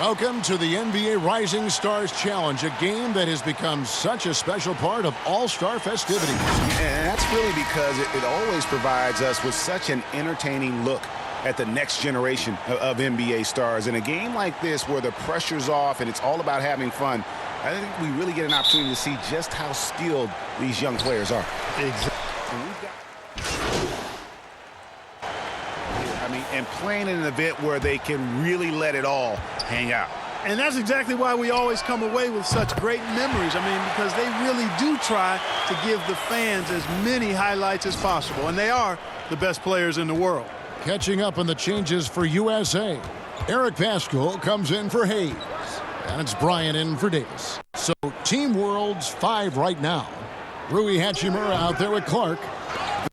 Welcome to the NBA Rising Stars Challenge, a game that has become such a special part of all-star festivities. And that's really because it always provides us with such an entertaining look at the next generation of NBA stars. In a game like this where the pressure's off and it's all about having fun, I think we really get an opportunity to see just how skilled these young players are. Exactly. And playing in an event where they can really let it all hang out. And that's exactly why we always come away with such great memories. Because they really do try to give the fans as many highlights as possible. And they are the best players in the world. Catching up on the changes for USA. Eric Pascal comes in for Hayes. And it's Bryant in for Davis. So Team World's 5 right now. Rui Hachimura out there with Clark.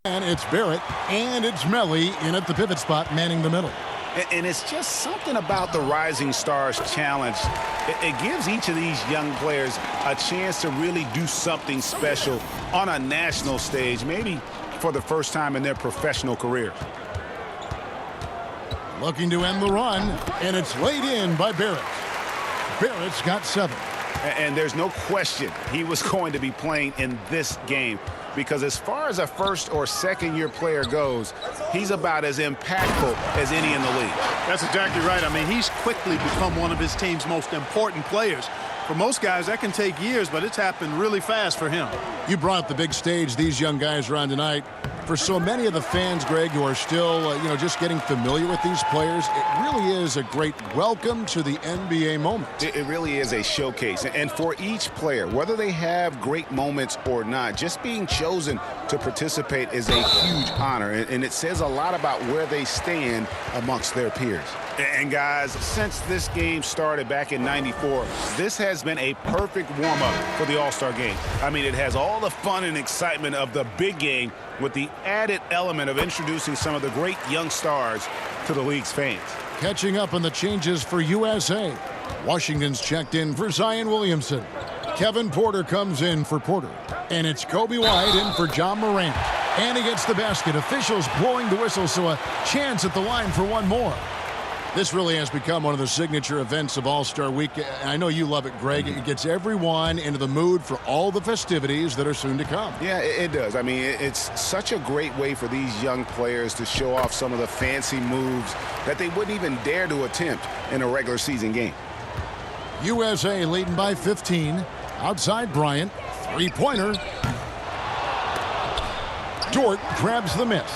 And it's Barrett, and it's Melly in at the pivot spot, manning the middle. And it's just something about the Rising Stars Challenge. It gives each of these young players a chance to really do something special on a national stage, maybe for the first time in their professional career. Looking to end the run, and it's laid in by Barrett. Barrett's got 7. And there's no question he was going to be playing in this game. Because as far as a first or second year player goes, he's about as impactful as any in the league. That's exactly right. He's quickly become one of his team's most important players. For most guys, that can take years, but it's happened really fast for him. You brought up the big stage these young guys are on tonight. For so many of the fans, Greg, who are still, just getting familiar with these players, it really is a great welcome to the NBA moment. It really is a showcase. And for each player, whether they have great moments or not, just being chosen to participate is a huge honor. And it says a lot about where they stand amongst their peers. And guys, since this game started back in '94, this has been a perfect warm-up for the All-Star game. It has all the fun and excitement of the big game with the added element of introducing some of the great young stars to the league's fans. Catching up on the changes for USA. Washington's checked in for Zion Williamson. Kevin Porter comes in for Porter. And it's Kobe White in for John Morant. And he gets the basket. Officials blowing the whistle, so a chance at the line for one more. This really has become one of the signature events of All-Star Week. I know you love it, Greg. It gets everyone into the mood for all the festivities that are soon to come. Yeah, it does. It's such a great way for these young players to show off some of the fancy moves that they wouldn't even dare to attempt in a regular season game. USA leading by 15. Outside Bryant. Three-pointer. Dort grabs the miss.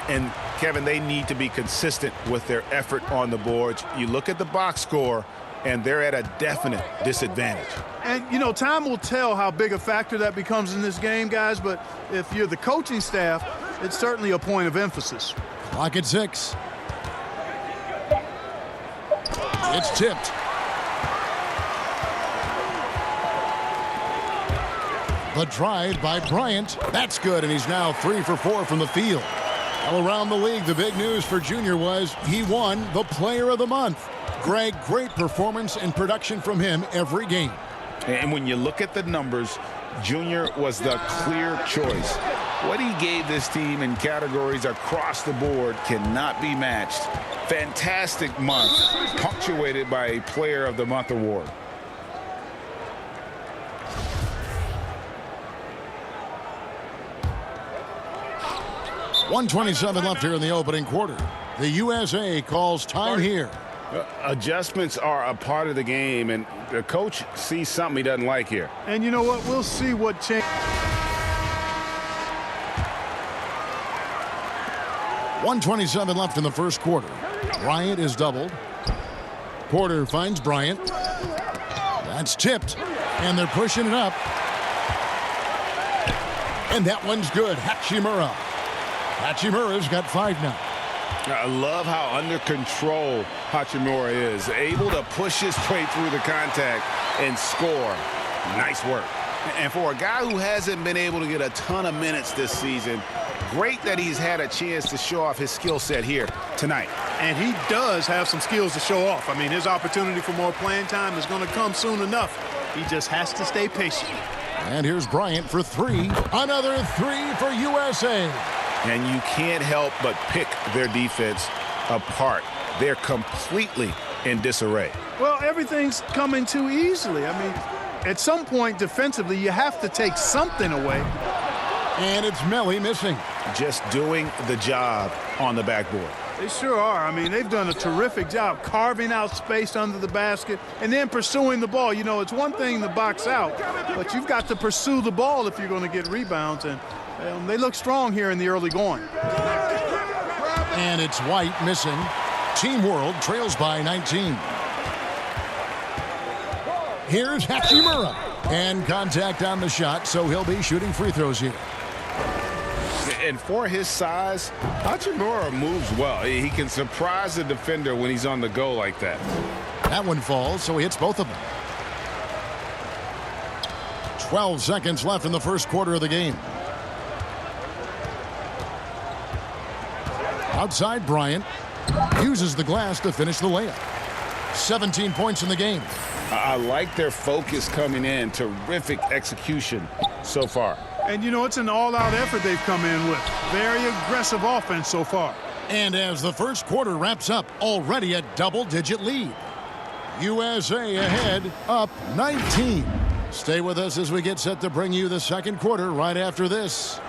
And Kevin, they need to be consistent with their effort on the boards. You look at the box score, and they're at a definite disadvantage. And, time will tell how big a factor that becomes in this game, guys. But if you're the coaching staff, it's certainly a point of emphasis. Clock at 6. It's tipped. The drive by Bryant. That's good, and he's now 3 for 4 from the field. All around the league, the big news for Junior was he won the Player of the Month. Greg, great performance and production from him every game. And when you look at the numbers, Junior was the clear choice. What he gave this team in categories across the board cannot be matched. Fantastic month, punctuated by a Player of the Month award. .127 left here in the opening quarter. The USA calls time here. Adjustments are a part of the game, and the coach sees something he doesn't like here. And you know what? We'll see what change. 1:27 left in the first quarter. Bryant is doubled. Porter finds Bryant. That's tipped, and they're pushing it up. And that one's good. Hachimura. Hachimura's got 5 now. I love how under control Hachimura is. Able to push his way through the contact and score. Nice work. And for a guy who hasn't been able to get a ton of minutes this season, great that he's had a chance to show off his skill set here tonight. And he does have some skills to show off. His opportunity for more playing time is going to come soon enough. He just has to stay patient. And here's Bryant for 3. Another 3 for USA. And you can't help but pick their defense apart. They're completely in disarray. Well, everything's coming too easily. I mean, at some point defensively, you have to take something away. And it's Melly missing. Just doing the job on the backboard. They sure are. I mean, they've done a terrific job carving out space under the basket and then pursuing the ball. You know, it's one thing to box out, but you've got to pursue the ball if you're going to get rebounds. And they look strong here in the early going. And it's White missing. Team World trails by 19. Here's Hachimura. And contact on the shot, so he'll be shooting free throws here. And for his size, Hachimura moves well. He can surprise the defender when he's on the go like that. That one falls, so he hits both of them. 12 seconds left in the first quarter of the game. Outside, Bryant uses the glass to finish the layup. 17 points in the game. I like their focus coming in. Terrific execution so far. And, you know, it's an all-out effort they've come in with. Very aggressive offense so far. And as the first quarter wraps up, already a double-digit lead. USA ahead, up 19. Stay with us as we get set to bring you the second quarter right after this.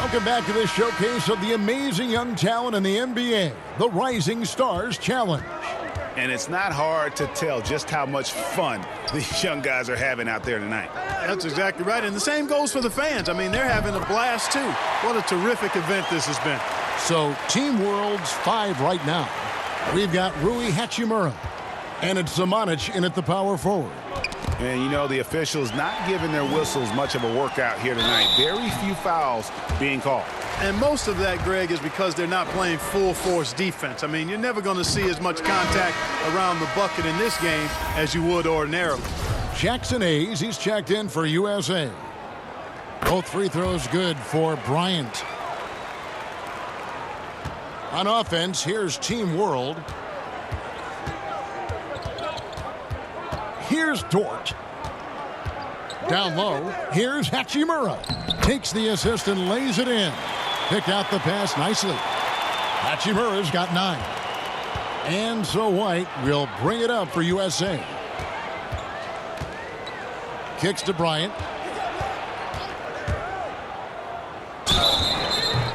Welcome back to this showcase of the amazing young talent in the NBA, the Rising Stars Challenge. And it's not hard to tell just how much fun these young guys are having out there tonight. That's exactly right. And the same goes for the fans. I mean, they're having a blast, too. What a terrific event this has been. So, Team World's 5 right now. We've got Rui Hachimura, and it's Zamanic in at the power forward. And, you know, the officials not giving their whistles much of a workout here tonight. Very few fouls being called. And most of that, Greg, is because they're not playing full-force defense. I mean, you're never going to see as much contact around the bucket in this game as you would ordinarily. Jackson Hayes, he's checked in for USA. Both free throws good for Bryant. On offense, here's Team World. Here's Dort. Down low, here's Hachimura. Takes the assist and lays it in. Picked out the pass nicely. Hachimura's got 9. And so White will bring it up for USA. Kicks to Bryant.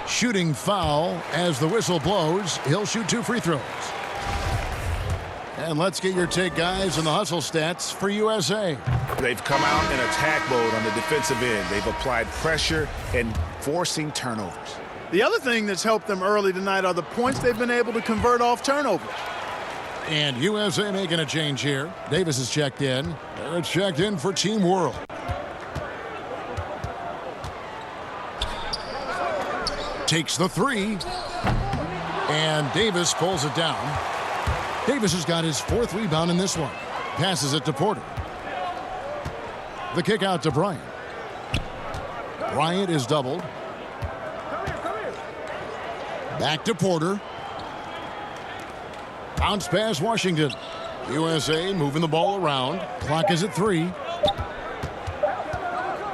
Shooting foul as the whistle blows. He'll shoot 2 free throws. And let's get your take, guys, on the hustle stats for USA. They've come out in attack mode on the defensive end. They've applied pressure and forcing turnovers. The other thing that's helped them early tonight are the points they've been able to convert off turnovers. And USA making a change here. Davis is checked in. It's checked in for Team World. Takes the 3. And Davis pulls it down. Davis has got his 4th rebound in this one. Passes it to Porter. The kick out to Bryant. Bryant is doubled. Back to Porter. Bounce pass Washington. USA moving the ball around. Clock is at 3.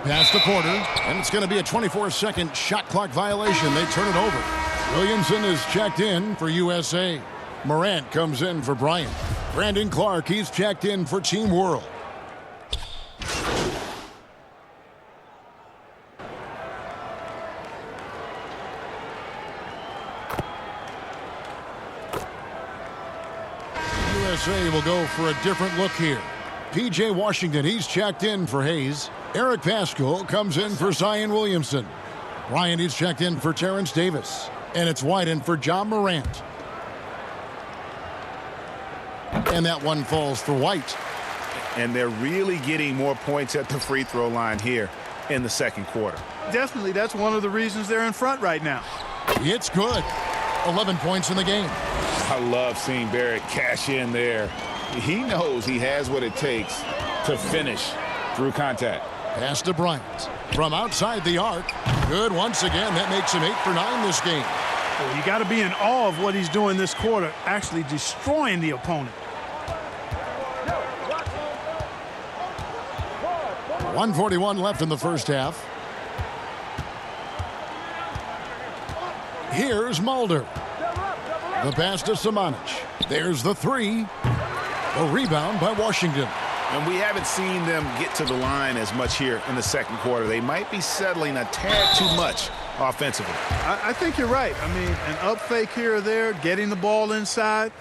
Pass to Porter. And it's going to be a 24-second shot clock violation. They turn it over. Williamson is checked in for USA. Morant comes in for Bryant. Brandon Clark, he's checked in for Team World. USA will go for a different look here. P.J. Washington, he's checked in for Hayes. Eric Pascal comes in for Zion Williamson. Bryant, he's checked in for Terrence Davis. And it's White in for John Morant. And that one falls for White. And they're really getting more points at the free throw line here in the second quarter. Definitely, that's one of the reasons they're in front right now. It's good. 11 points in the game. I love seeing Barrett cash in there. He knows he has what it takes to finish through contact. Pass to Bryant. From outside the arc. Good once again. That makes him 8 for 9 this game. Well, you got to be in awe of what he's doing this quarter, actually destroying the opponent. 1:41 left in the first half. Here's Mulder. The pass to Samanic. There's the three. A rebound by Washington. And we haven't seen them get to the line as much here in the second quarter. They might be settling a tad too much offensively. I think you're right. I mean, an up fake here or there, getting the ball inside,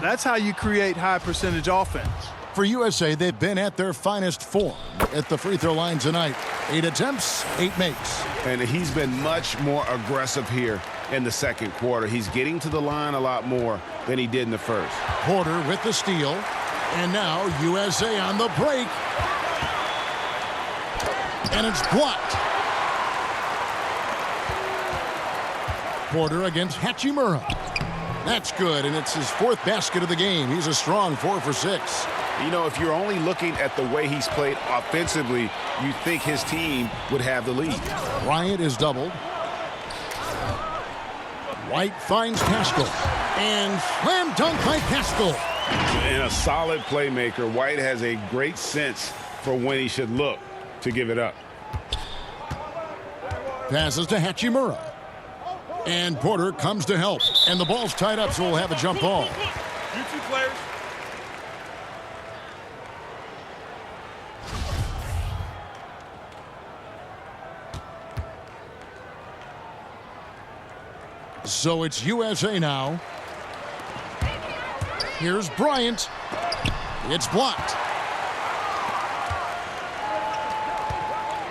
that's how you create high percentage offense. For USA, they've been at their finest form at the free throw line tonight. 8 attempts, 8 makes. And he's been much more aggressive here in the second quarter. He's getting to the line a lot more than he did in the first. Porter with the steal. And now USA on the break. And it's blocked. Porter against Hachimura. That's good, and it's his 4th basket of the game. He's a strong 4 for 6. You know, if you're only looking at the way he's played offensively, you think his team would have the lead. Bryant is doubled. White finds Pascal. And slam dunk by Pascal. And a solid playmaker, White has a great sense for when he should look to give it up. Passes to Hachimura. And Porter comes to help. And the ball's tied up, so we'll have a jump ball. You two players. So it's USA now. Here's Bryant. It's blocked.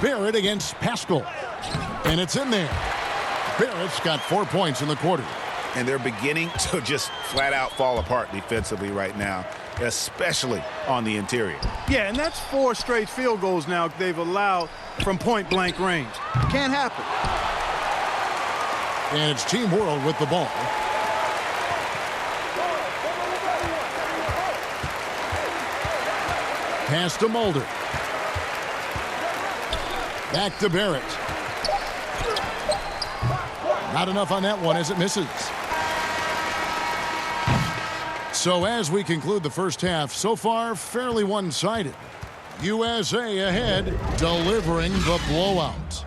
Barrett against Pascal. And it's in there. Barrett's got 4 points in the quarter. And they're beginning to just flat out fall apart defensively right now, especially on the interior. Yeah, and that's 4 straight field goals now they've allowed from point-blank range. Can't happen. And it's Team World with the ball. Pass to Mulder. Back to Barrett. Not enough on that one as it misses. So as we conclude the first half, so far fairly one-sided. USA ahead, delivering the blowout.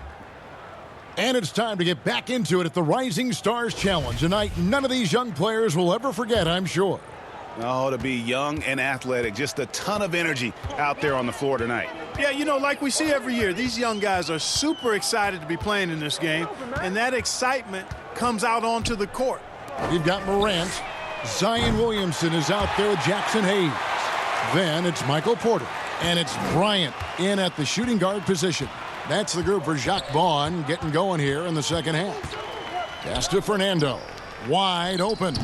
And it's time to get back into it at the Rising Stars Challenge. Tonight, none of these young players will ever forget, I'm sure. Oh, to be young and athletic, just a ton of energy out there on the floor tonight. Yeah, you know, like we see every year, these young guys are super excited to be playing in this game, and that excitement comes out onto the court. You've got Morant. Zion Williamson is out there with Jackson Hayes. Then it's Michael Porter. And it's Bryant in at the shooting guard position. That's the group for Jacques Vaughn getting going here in the second half. Pass to Fernando. Wide open.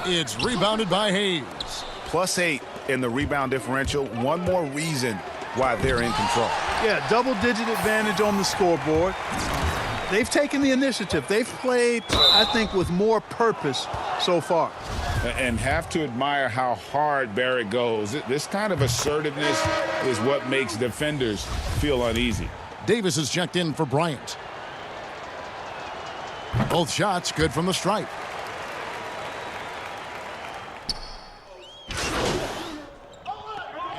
It's rebounded by Hayes. +8 in the rebound differential. One more reason why they're in control. Yeah, double-digit advantage on the scoreboard. They've taken the initiative. They've played, I think, with more purpose so far. And have to admire how hard Barrett goes. This kind of assertiveness is what makes defenders feel uneasy. Davis is checked in for Bryant. Both shots good from the stripe.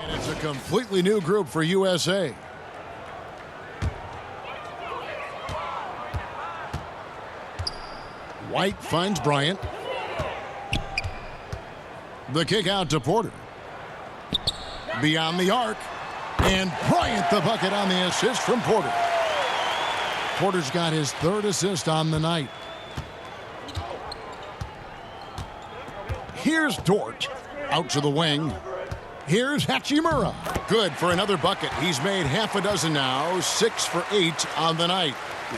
And it's a completely new group for USA. White finds Bryant. The kick out to Porter. Beyond the arc. And Bryant the bucket on the assist from Porter. Porter's got his 3rd assist on the night. Here's Dort. Out to the wing. Here's Hachimura. Good for another bucket. He's made half a dozen now. 6 for 8 on the night.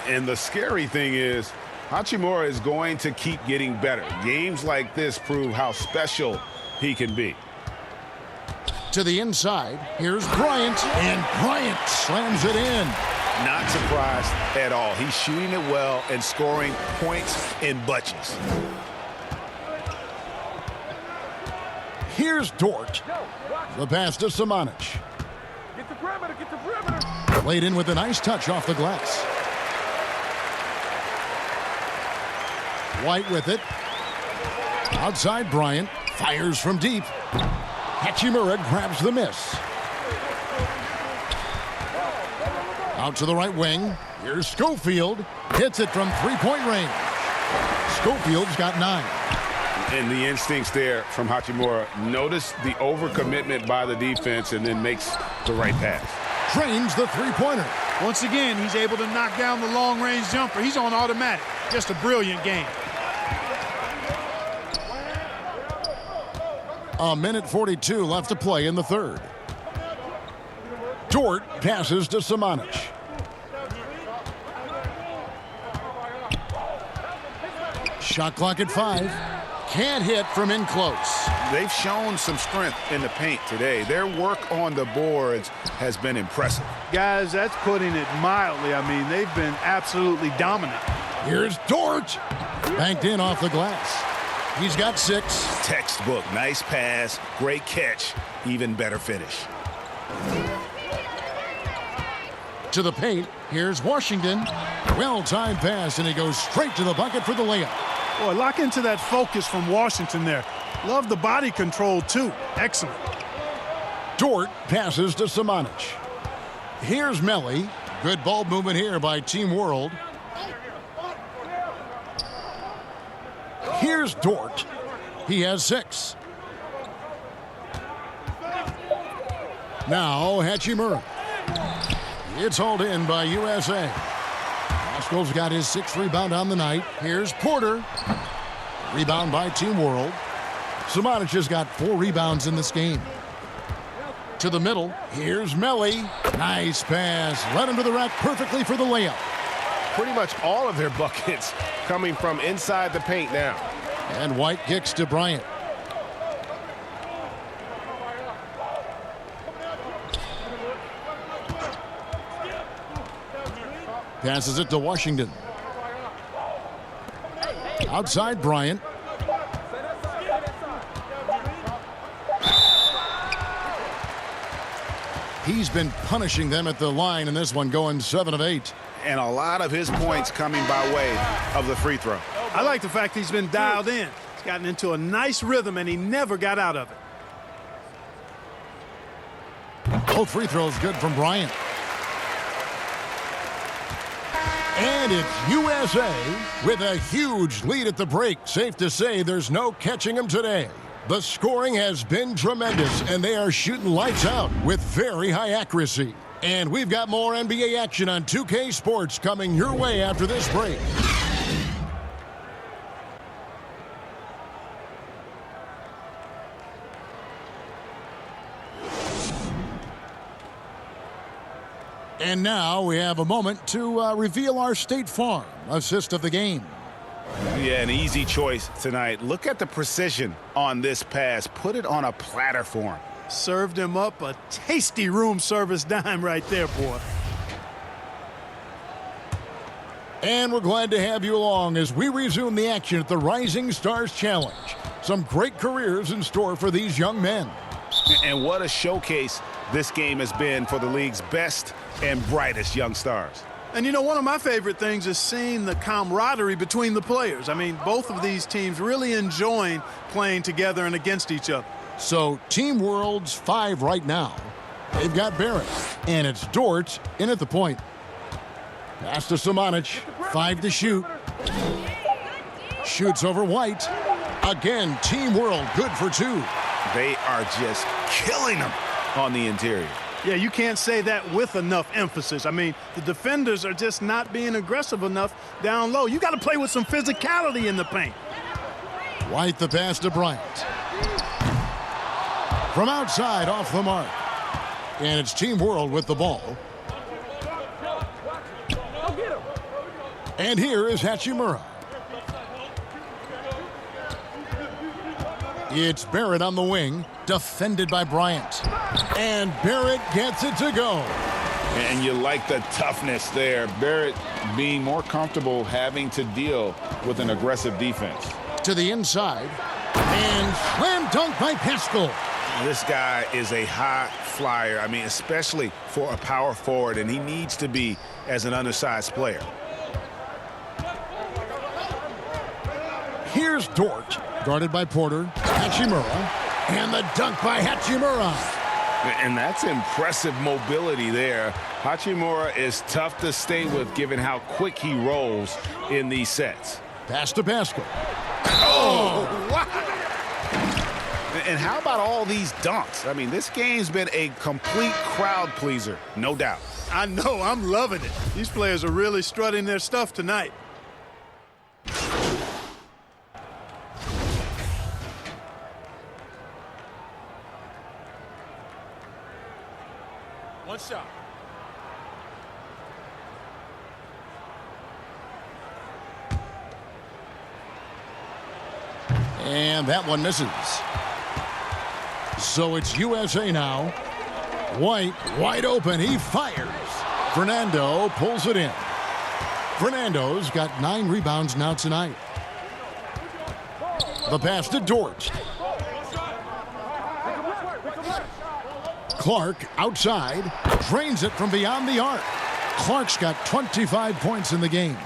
And the scary thing is, Hachimura is going to keep getting better. Games like this prove how special he can be. To the inside, here's Bryant, and Bryant slams it in. Not surprised at all. He's shooting it well and scoring points in bunches. Here's Dort. The pass to Samanic. Get the perimeter, get the perimeter. Laid in with a nice touch off the glass. White with it. Outside Bryant. Fires from deep. Hachimura grabs the miss. Out to the right wing. Here's Schofield. Hits it from three-point range. Schofield's got 9. And the instincts there from Hachimura. Notice the overcommitment by the defense and then makes the right pass. Drains the three-pointer. Once again, he's able to knock down the long-range jumper. He's on automatic. Just a brilliant game. A minute 42 left to play in the third. Dort passes to Samanic. Shot clock at 5. Can't hit from in close. They've shown some strength in the paint today. Their work on the boards has been impressive. Guys, that's putting it mildly. I mean, they've been absolutely dominant. Here's Dort. Banked in off the glass. He's got 6. Textbook. Nice pass. Great catch. Even better finish. To the paint. Here's Washington. Well-timed pass, and he goes straight to the bucket for the layup. Boy, lock into that focus from Washington there. Love the body control, too. Excellent. Dort passes to Samanic. Here's Melly. Good ball movement here by Team World. Here's Dort. He has 6. Now Hachimura. It's hauled in by USA. Haskell's got his 6th rebound on the night. Here's Porter. Rebound by Team World. Samanic has got 4 rebounds in this game. To the middle. Here's Melly. Nice pass. Led him to the rack perfectly for the layup. Pretty much all of their buckets coming from inside the paint now. And White kicks to Bryant. Passes it to Washington. Outside Bryant. He's been punishing them at the line in this one, going 7 of 8. And a lot of his points coming by way of the free throw. I like the fact he's been dialed in. He's gotten into a nice rhythm, and he never got out of it. Both free throws good from Bryant. And it's USA with a huge lead at the break. Safe to say there's no catching them today. The scoring has been tremendous, and they are shooting lights out with very high accuracy. And we've got more NBA action on 2K Sports coming your way after this break. And now we have a moment to reveal our State Farm assist of the game. Yeah, an easy choice tonight. Look at the precision on this pass. Put it on a platter for him. Served him up a tasty room service dime right there, boy. And we're glad to have you along as we resume the action at the Rising Stars Challenge. Some great careers in store for these young men. And what a showcase this game has been for the league's best and brightest young stars. And, you know, one of my favorite things is seeing the camaraderie between the players. I mean, both of these teams really enjoying playing together and against each other. So, Team World's 5 right now. They've got Barrett, and it's Dort in at the point. Pass to Samanic, 5 to shoot. Shoots over White. Again, Team World good for 2. They are just killing them on the interior. Yeah, you can't say that with enough emphasis. I mean, the defenders are just not being aggressive enough down low. You got to play with some physicality in the paint. White the pass to Bryant. From outside, off the mark. And it's Team World with the ball. And here is Hachimura. It's Barrett on the wing, defended by Bryant. And Barrett gets it to go. And you like the toughness there. Barrett being more comfortable having to deal with an aggressive defense. To the inside. And slam dunk by Pascal. This guy is a high flyer. I mean, especially for a power forward, and he needs to be as an undersized player. Here's Dort, guarded by Porter. Hachimura. And the dunk by Hachimura. And that's impressive mobility there. Hachimura is tough to stay with given how quick he rolls in these sets. Pass to Pascal. Oh, wow. And how about all these dunks? I mean, this game's been a complete crowd pleaser, no doubt. I know, I'm loving it. These players are really strutting their stuff tonight. One shot. And that one misses. So it's USA now. White, wide open. He fires. Fernando pulls it in. Fernando's got 9 rebounds now tonight. The pass to Dort. Clark outside. Drains it from beyond the arc. Clark's got 25 points in the game.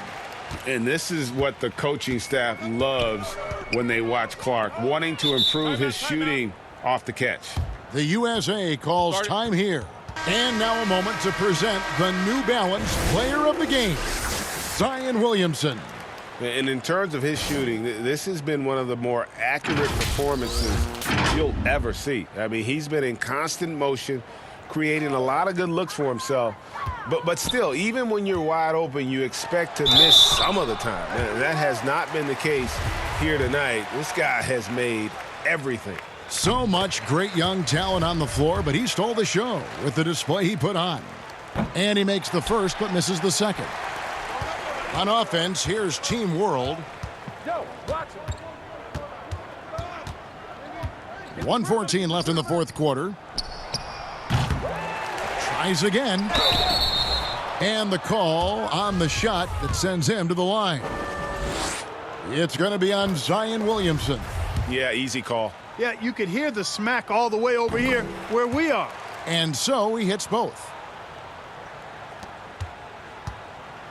And this is what the coaching staff loves when they watch Clark, wanting to improve his shooting off the catch. The USA calls time here. And now a moment to present the New Balance Player of the Game, Zion Williamson. And in terms of his shooting, this has been one of the more accurate performances you'll ever see. I mean, he's been in constant motion, creating a lot of good looks for himself. But still, even when you're wide open, you expect to miss some of the time. And that has not been the case here tonight. This guy has made everything. So much great young talent on the floor, but he stole the show with the display he put on. And he makes the first, but misses the second. On offense, here's Team World. 1:14 left in the fourth quarter. Tries again. And the call on the shot that sends him to the line. It's going to be on Zion Williamson. Yeah, easy call. Yeah, you could hear the smack all the way over here where we are. And so he hits both.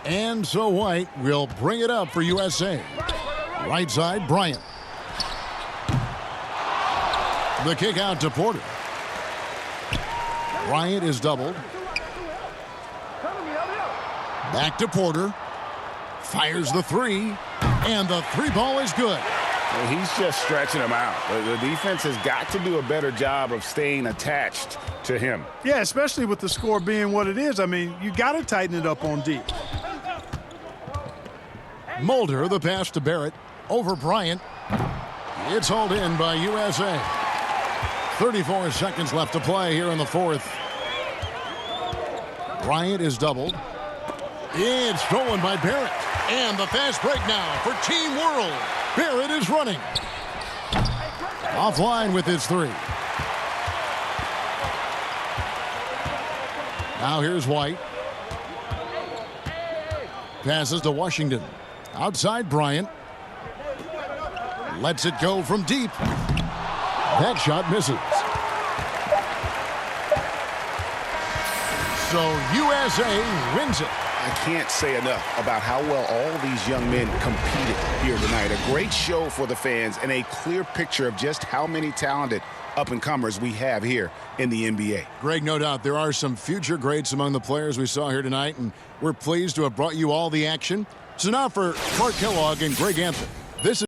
And so White will bring it up for USA. Right side, Bryant. The kick out to Porter. Bryant is doubled. Back to Porter. Fires the three. And the three ball is good. Well, he's just stretching him out. The defense has got to do a better job of staying attached to him. Yeah, especially with the score being what it is. I mean, you got to tighten it up on D. Mulder, the pass to Barrett. Over Bryant. It's hauled in by USA. 34 seconds left to play here in the fourth. Bryant is doubled. It's stolen by Barrett. And the fast break now for Team World. Barrett is running. Offline with his three. Now here's White. Passes to Washington. Outside Bryant. Lets it go from deep. That shot misses. So USA wins it. I can't say enough about how well all these young men competed here tonight. A great show for the fans and a clear picture of just how many talented up-and-comers we have here in the NBA. Greg, no doubt there are some future greats among the players we saw here tonight, and we're pleased to have brought you all the action. So now for Clark Kellogg and Greg Anthony. This is